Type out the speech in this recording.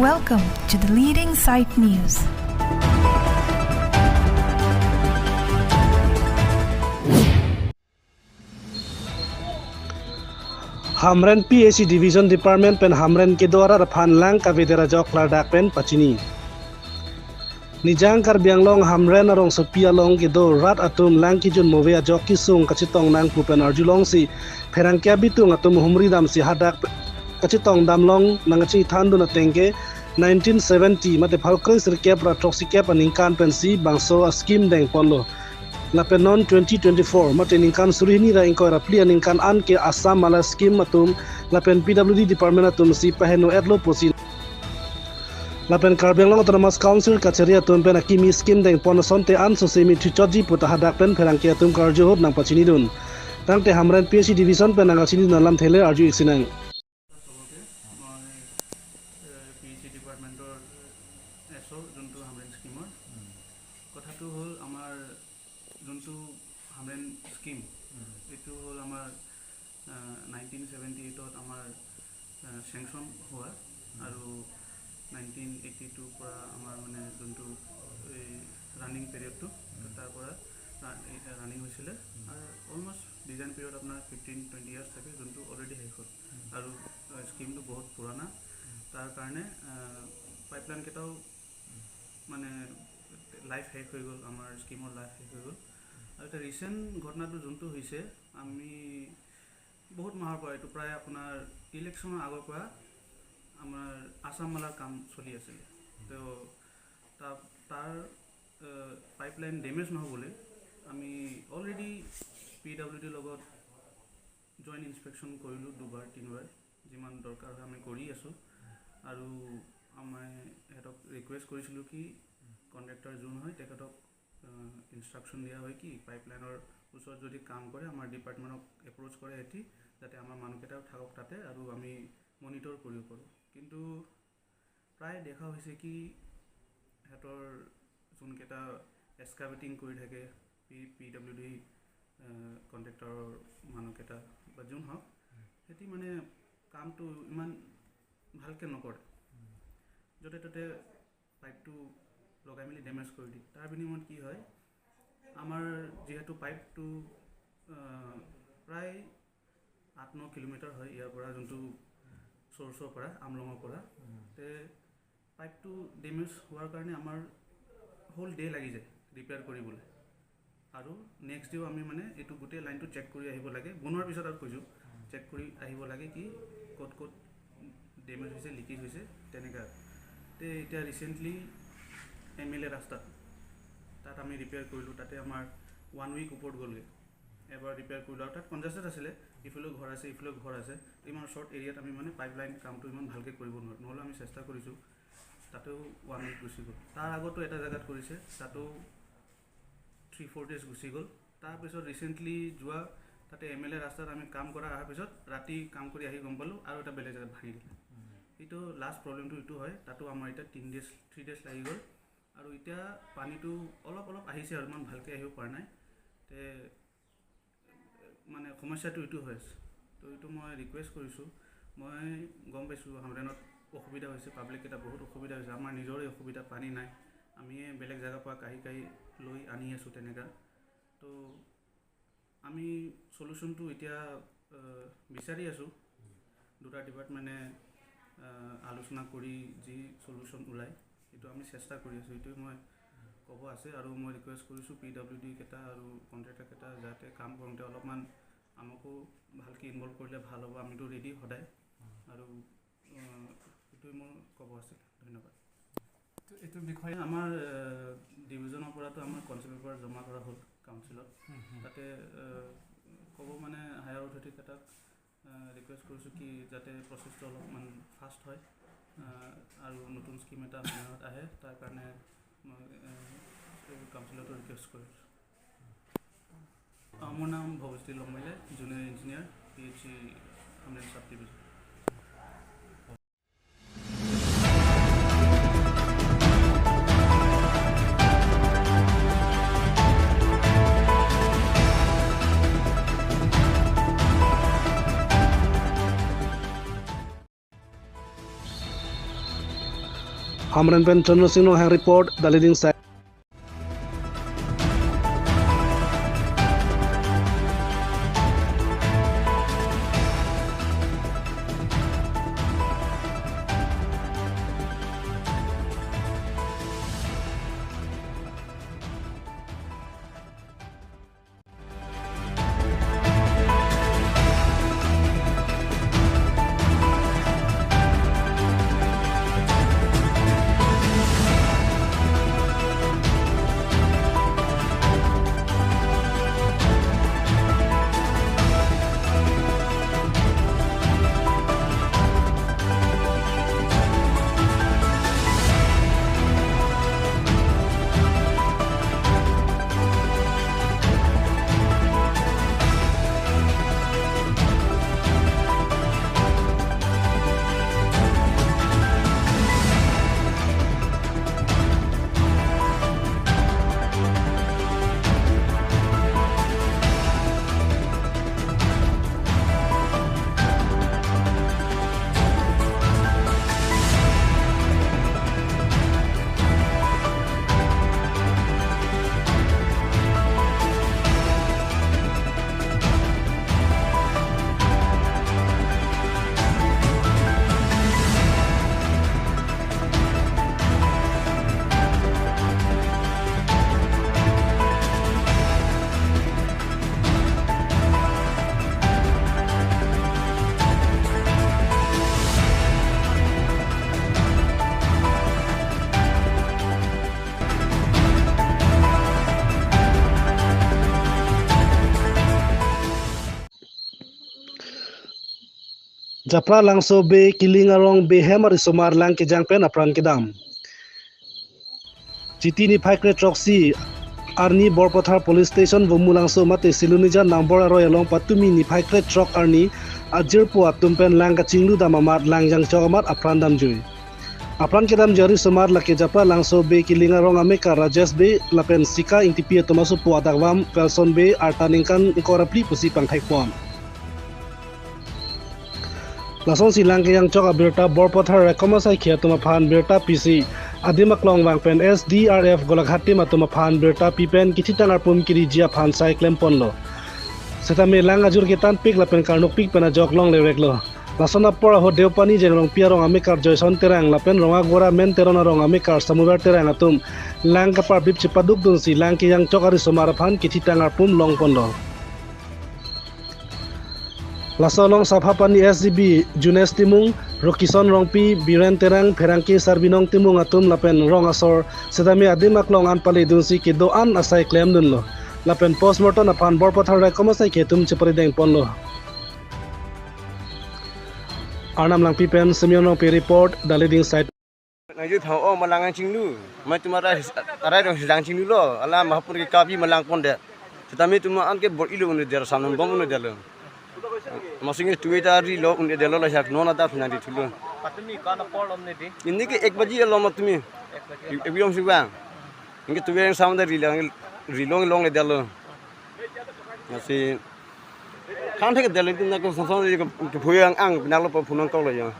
Welcome to the Leading Sight News. Hamren PAC Division Department pen Hamren ke dwara phan lang ka vedera jok lardak pen pachini. Nijang kar bianglong Hamren arong sopia long ke do rat atum lang ki jun move a jok ki sung kachitong nang pupen arjulong si pherang kya bitung atum humri dam si hadak kachitong damlong nangachi thandu na tengke 1970 mate phalkoi sir kep ra toxic kep aningkan pen si bangso a scheme deng ponlo. Lapenon 2024 mate ningkan surihini ra ingkoi ra pli aningkan an ke Assam mala scheme matum lapen PWD department atum si paheno edlo posi lapen Karbianglong Autonomous Council kachari atum pen akimi scheme deng pon sonte an so semi chichoji puta hadak pen pherang ke atum karjo hot nang pachini dun tangte Hamren PAC division pen nang achini nalam thele arju iksinang PAC ডিপাৰ্টমেণ্টৰ এছঅ যোনটো হামৰেন স্কিমৰ কথাটো হ'ল আমাৰ যোনটো Hamren scheme এইটো হ'ল আমাৰ 1978ত আমাৰ চেংচন হোৱা আৰু 1982 পৰা আমাৰ মানে যোনটো এই ৰানিং পিৰিয়ডটো তাৰ পৰা ৰানিং হৈছিলে আৰু অলমষ্ট ডিজাইন পিৰিয়ড আপোনাৰ 15-20 ইয়াৰ্ছ থাকে যোনটো অলৰেডি শেষ হ'ল আৰু স্কিমটো বহুত পুৰণা তাৰ কাৰণে পাইপলাইন কেইটাও মানে লাইফ শেষ হৈ গ'ল আমাৰ স্কিমৰ লাইফ শেষ হৈ গ'ল আৰু এটা ৰিচেণ্ট ঘটনাটো যোনটো হৈছে আমি বহুত মাহৰ পৰা এইটো প্ৰায় আপোনাৰ ইলেকশ্যনৰ আগৰ পৰা আমাৰ আসাম মালাৰ কাম চলি আছিলে তো তাৰ পাইপলাইন ডেমেজ নহ'বলৈ আমি অলৰেডি PWDৰ লগত জইণ্ট ইনস্পেকশ্যন কৰিলোঁ 2-3বাৰ যিমান দৰকাৰ হয় আমি কৰি আছোঁ আৰু আমি সিহঁতক ৰিকুৱেষ্ট কৰিছিলোঁ কি কণ্ট্ৰেক্টৰ যোন হয় তেখেতক ইনষ্ট্ৰাকশ্যন দিয়া হয় কি পাইপলাইনৰ ওচৰত যদি কাম কৰে আমাৰ ডিপাৰ্টমেণ্টক এপ্ৰ'চ কৰে এটি যাতে আমাৰ মানুহকেইটাও থাকক তাতে আৰু আমি মনিটৰ কৰিব পাৰোঁ কিন্তু প্ৰায় দেখা হৈছে কি সিহঁতৰ যোনকেইটা এক্সকাভেটিং কৰি থাকে PWD কণ্ট্ৰেক্টৰৰ মানুহকেইটা বা যোন হওক সিহঁতি মানে কামটো ইমান ভালকৈ নকৰে য'তে ত'তে পাইপটো লগাই মেলি ডেমেজ কৰি দিয়ে তাৰ বিনিময়ত কি হয় আমাৰ যিহেতু পাইপটো প্ৰায় 8-9 কিলোমিটাৰ হয় ইয়াৰ পৰা যোনটো চ'ৰ্চৰ পৰা আমলঙৰ পৰা তে পাইপটো ডেমেজ হোৱাৰ কাৰণে আমাৰ হোল ডে লাগি যায় ৰিপেয়াৰ কৰিবলৈ আৰু নেক্সট ডেও আমি মানে এইটো গোটেই লাইনটো চেক কৰি আহিব লাগে বনোৱাৰ পিছত আৰু কৈছোঁ চেক কৰি আহিব লাগে কি ক'ত ক'ত ডেমেজ হৈছে লিকেজ হৈছে তেনেকুৱা তে এতিয়া ৰিচেণ্টলি MLA ৰাস্তাত তাত আমি ৰিপেয়াৰ কৰিলোঁ তাতে আমাৰ 1 উইক ওপৰত গ'লগৈ এবাৰ ৰিপেয়াৰ কৰিলোঁ আৰু তাত কনজেষ্টেড আছিলে ইফালেও ঘৰ আছে ইফালেও ঘৰ আছে ইমান শ্বৰ্ট এৰিয়াত আমি মানে পাইপলাইন কামটো ইমান ভালকৈ কৰিব নোৱাৰোঁ নহ'লে আমি চেষ্টা কৰিছোঁ তাতেও 1 উইক গুচি গ'ল তাৰ আগতো এটা জেগাত কৰিছে তাতো 3-4 ডেজ গুচি গ'ল তাৰপিছত ৰিচেণ্টলি যোৱা তাতে MLA ৰাস্তাত আমি কাম কৰা অহাৰ পিছত ৰাতি কাম কৰি আহি গম পালোঁ আৰু এটা বেলেগ জেগাত ভাঙি দিলে এইটো লাষ্ট প্ৰব্লেমটো এইটো হয় তাতো আমাৰ এতিয়া 3 ডেজ লাগি গ'ল আৰু এতিয়া পানীটো অলপ আহিছে আৰু ইমান ভালকৈ আহিব পৰা নাই তে মানে সমস্যাটো এইটো হৈ আছে তো এইটো মই ৰিকুৱেষ্ট কৰিছোঁ মই গম পাইছোঁ হামৰেনত অসুবিধা হৈছে পাব্লিক এটা বহুত অসুবিধা হৈছে আমাৰ নিজৰে অসুবিধা পানী নাই আমি বেলেগ জেগাৰ পৰা কাঢ়ি লৈ আনি আছোঁ তেনেকুৱা তো আমি সলিউশ্যনটো এতিয়া বিচাৰি আছোঁ দুটা ডিপাৰ্টমেণ্টে আলোচনা কৰি যি সলিউশ্যন ওলায় এইটো আমি চেষ্টা কৰি আছোঁ এইটোৱে মই ক'ব আছে আৰু মই ৰিকুৱেষ্ট কৰিছোঁ PWD কেইটা আৰু কণ্ট্ৰেক্টৰকেইটা যাতে কাম কৰোঁতে অলপমান আমাকো ভালকৈ ইনভলভ কৰিলে ভাল হ'ব আমিতো ৰেডি সদায় আৰু এইটোৱে মোৰ ক'ব আছিল ধন্যবাদ এইটো বিষয়ে আমাৰ ডিভিজনৰ পৰাতো আমাৰ কনচেপ্ট পেপাৰ জমা কৰা হ'ল কাউন্সিলত তাতে ক'ব মানে হায়াৰ অথৰিটিকেইটাক ৰিকুৱেষ্ট কৰিছোঁ কি যাতে প্ৰচেছটো অলপমান ফাষ্ট হয় আৰু নতুন স্কিম এটা সময়ত আহে তাৰ কাৰণে মই কাউন্সিলতো ৰিকুৱেষ্ট কৰিছোঁ মোৰ নাম Bhabajyoti Longmailai junior engineer PAC Hamren sub division Amran pen Chandra Singh no hang report the leading side Japra langso be kilingarong be hemar isomar lang ke jangpen apran kedam. Jiti ni Paikre Troxy Arni Borpothar Police Station Vomulangso mate silunija number aro elong patumi ni Paikre Trok Arni ajirpo atumpen lang ka chinglu damamat langjang chogamat apran damjui. Apran kedam jari somar lake Japra langso be kilingarong ameka Rajesh be lapen sika intipia tomasu puadagwam pelson be artaningkan ikorapli pusi pangthaikpon. Lason silang ke yang chok abirta Borpothar rekomasai khia tuma phan birta PC adimaklong wangpen SDRF golaghati matuma phan birta pipen kichitang arpum kiri jia phan sai klem ponlo setame lang ajur ketan pik lapen karnuk pik pena joklong lereklo lason apora ho deupani jengrong piarong amikar joyson terang lapen ronga gora men terona rong amikar samuber terang atum lang kapar bip chipaduk dun si lang ke yang chok ari somar phan kichitang arpum long ponlo Lasolong Sabhapani SDB Junes Timung Rokison Rongpi Biren Terang Perangki Sarbinong Timung atum lapen rong asor sedami adimaklong anpali dunsi ki doan asai claim dunlo lapen postmortem apan Borpothar rekomasai ketum cheprideng ponlo Arnam lang pipen semionong pi report the leading site Ngayu thau malangan cinglu mai tumara arai dong sedang cinglu lo ala mahapur ki kapi malang ponde setami tuma an ke bor ilu ne der sanam bom ne der Masing Twitter ri lo unde delo la sak nona ta fina di thulu patumi kana pol omne di inni ke 1 baji lo matumi 1 baji om siba inge tuwe yang sound ri long long le delo masi kan thek delo tin na ko son son ke phuyang ang pinalo pa phunang ko lo ya